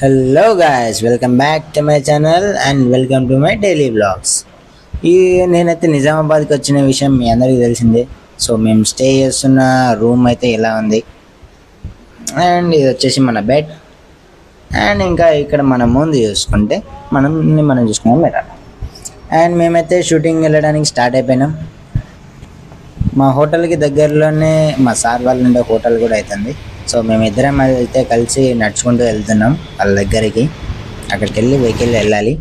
Hello guys, welcome back to my channel and welcome to my daily vlogs. నేనైతే నిజామాబాద్కి వచ్చిన విషయం మీ అందరికీ తెలిసిందే. సో మేము స్టే చేస్తున్న రూమ్ అయితే ఇలా ఉంది. అండ్ ఇది వచ్చేసి మన బెడ్. అండ్ ఇంకా ఇక్కడ మనం ముందు చూసుకుంటే మనం చూసుకున్నాం మీరు. అండ్ మేమైతే షూటింగ్ వెళ్ళడానికి స్టార్ట్ అయిపోయినాం. మా హోటల్కి దగ్గరలోనే మా సార్ వాళ్ళ ఉండే హోటల్ కూడా అవుతుంది. సో మేమిద్దరం అయితే కలిసి నడుచుకుంటూ వెళ్తున్నాం వాళ్ళ దగ్గరికి. అక్కడికి వెళ్ళి వెహికల్ వెళ్ళాలి.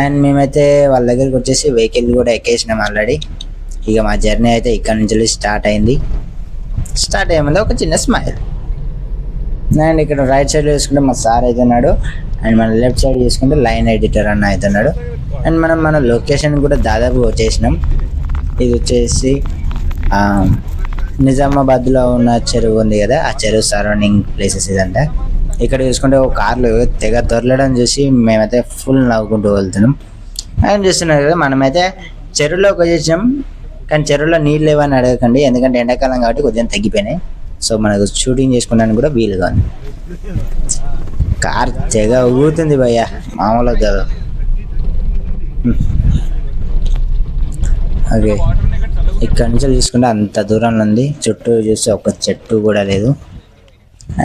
అండ్ మేమైతే వాళ్ళ దగ్గరికి వచ్చేసి వెహికల్ కూడా ఎక్కేసినాం ఆల్రెడీ. ఇక మా జర్నీ అయితే ఇక్కడ నుంచి స్టార్ట్ అయింది. స్టార్ట్ అయ్యే ముందు ఒక చిన్న స్మైల్. అండ్ ఇక్కడ రైట్ సైడ్ చూసుకుంటే మా సార్ అవుతున్నాడు. అండ్ మన లెఫ్ట్ సైడ్ చూసుకుంటే లైన్ ఎడిటర్ అన్న అవుతున్నాడు. అండ్ మన లొకేషన్ కూడా దాదాపు వచ్చేసినాం. ఇది వచ్చేసి నిజామాబాద్లో ఉన్న చెరువు ఉంది కదా, ఆ చెరువు సరౌండింగ్ ప్లేసెస్ ఇదంటే. ఇక్కడ చూసుకుంటే ఒక కార్లు తెగ దొరలడం చూసి మేమైతే ఫుల్ నవ్వుకుంటూ వెళ్తున్నాం. ఆయన చూస్తున్నారు కదా, మనమైతే చెరువులోకి వచ్చేసాం. కానీ చెరువులో నీళ్ళు లేవని అడగకండి, ఎందుకంటే ఎండాకాలం కాబట్టి కొద్దిగా తగ్గిపోయినాయి. సో మనకు షూటింగ్ చేసుకోవడానికి కూడా వీలుగా ఉంది. కార్ తెగ ఊగుతుంది భయ్య, మామూలుగా కాదు. ఓకే, ఇక్కడ నుంచి చూసుకుంటే అంత దూరంలో ఉంది. చుట్టూ చూస్తే ఒక చెట్టు కూడా లేదు.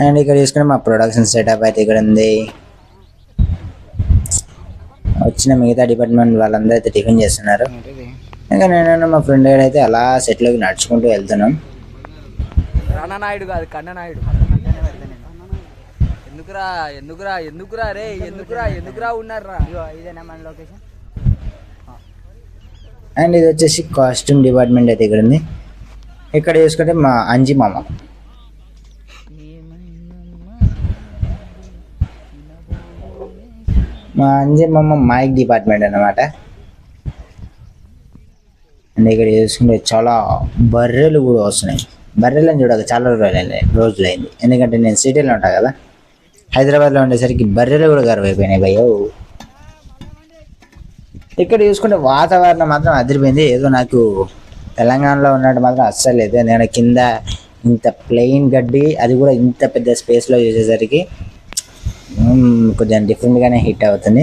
అండ్ ఇక్కడ చూసుకుంటే మా ప్రొడక్షన్ సెటప్ అయితే ఇక్కడ ఉంది. వచ్చిన మిగతా డిపార్ట్మెంట్ వాళ్ళందరూ అయితే టిఫిన్ చేస్తున్నారు. ఇంకా నేను మా ఫ్రెండ్ అయితే అలా సెట్లోకి నడుచుకుంటూ వెళ్తున్నాం. రణనాయుడు కాదు, కన్ననాయుడు. ఎందుకురా ఎందుకురా ఎందుకురా రే ఎందుకురా ఉన్నారా? ఇదేనా మన లొకేషన్. అండ్ ఇది వచ్చేసి కాస్ట్యూమ్ డిపార్ట్మెంట్ అయితే ఇక్కడ ఉంది. ఇక్కడ చూసుకుంటే మా అంజి మామ. మైక్ డిపార్ట్మెంట్ అన్నమాట. అండ్ ఇక్కడ చూసుకుంటే చాలా బర్రెలు కూడా వస్తున్నాయి. బర్రెలను చూడక చాలా రోజులైంది, ఎందుకంటే నేను సిటీలో ఉంటాను కదా. హైదరాబాద్లో ఉండేసరికి బర్రెలు కూడా గర్వైపోయినాయి భయ్యో. ఇక్కడ చూసుకుంటే వాతావరణం మాత్రం అదిరిపోయింది. ఏదో నాకు తెలంగాణలో ఉన్నట్టు మాత్రం అస్సలు లేదు. నేను కింద ఇంత ప్లెయిన్ గడ్డి, అది కూడా ఇంత పెద్ద స్పేస్లో చూసేసరికి కొంచెం డిఫరెంట్గానే హిట్ అవుతుంది.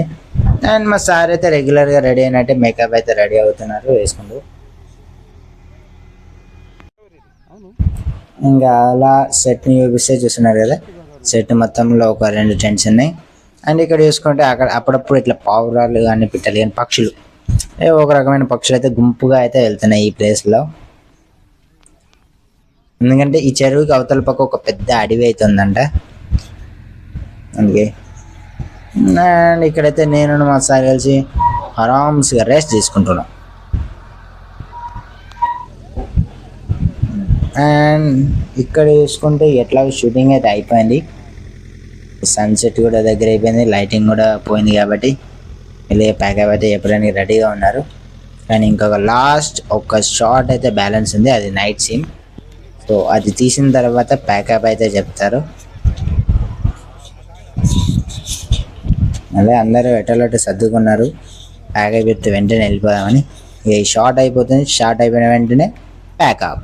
అండ్ మా సార్ అయితే రెగ్యులర్గా రెడీ అయినట్టే మేకప్ అయితే రెడీ అవుతున్నారు వేసుకుంటూ. ఇంకా అలా సెట్ని చూపిస్తే చూస్తున్నారు కదా, సెట్ మొత్తంలో ఒక 2 టెంట్స్ ఉన్నాయి. అండ్ ఇక్కడ చూసుకుంటే అక్కడ అప్పుడప్పుడు ఇట్లా పావురాలు కానీ పిట్టలు కానీ పక్షులు, ఒక రకమైన పక్షులు అయితే గుంపుగా అయితే వెళ్తున్నాయి ఈ ప్లేస్లో. ఎందుకంటే ఈ చెరువుకి అవతల పక్క ఒక పెద్ద అడవి అయితే ఉందంట, అందుకే. అండ్ ఇక్కడైతే నేను మా సార్ కలిసి ఆరామ్స్గా రెస్ట్ తీసుకుంటున్నాం. అండ్ ఇక్కడ చూసుకుంటే ఎట్లా షూటింగ్ అయితే అయిపోయింది. సన్సెట్ కూడా దగ్గర అయిపోయింది, లైటింగ్ కూడా పోయింది కాబట్టి వెళ్ళి ప్యాకప్ అయితే చెప్పడానికి రెడీగా ఉన్నారు. కానీ ఇంకొక లాస్ట్ ఒక షాట్ అయితే బ్యాలెన్స్ ఉంది, అది నైట్ సీన్. సో అది తీసిన తర్వాత ప్యాకప్ అయితే చెప్తారు. అదే అందరూ ఎటోలట్టు సర్దుకున్నారు, ప్యాకప్ చెప్తే వెంటనే వెళ్ళిపోదామని. ఈ షార్ట్ అయిపోతుంది, షార్ట్ అయిపోయిన వెంటనే ప్యాకప్.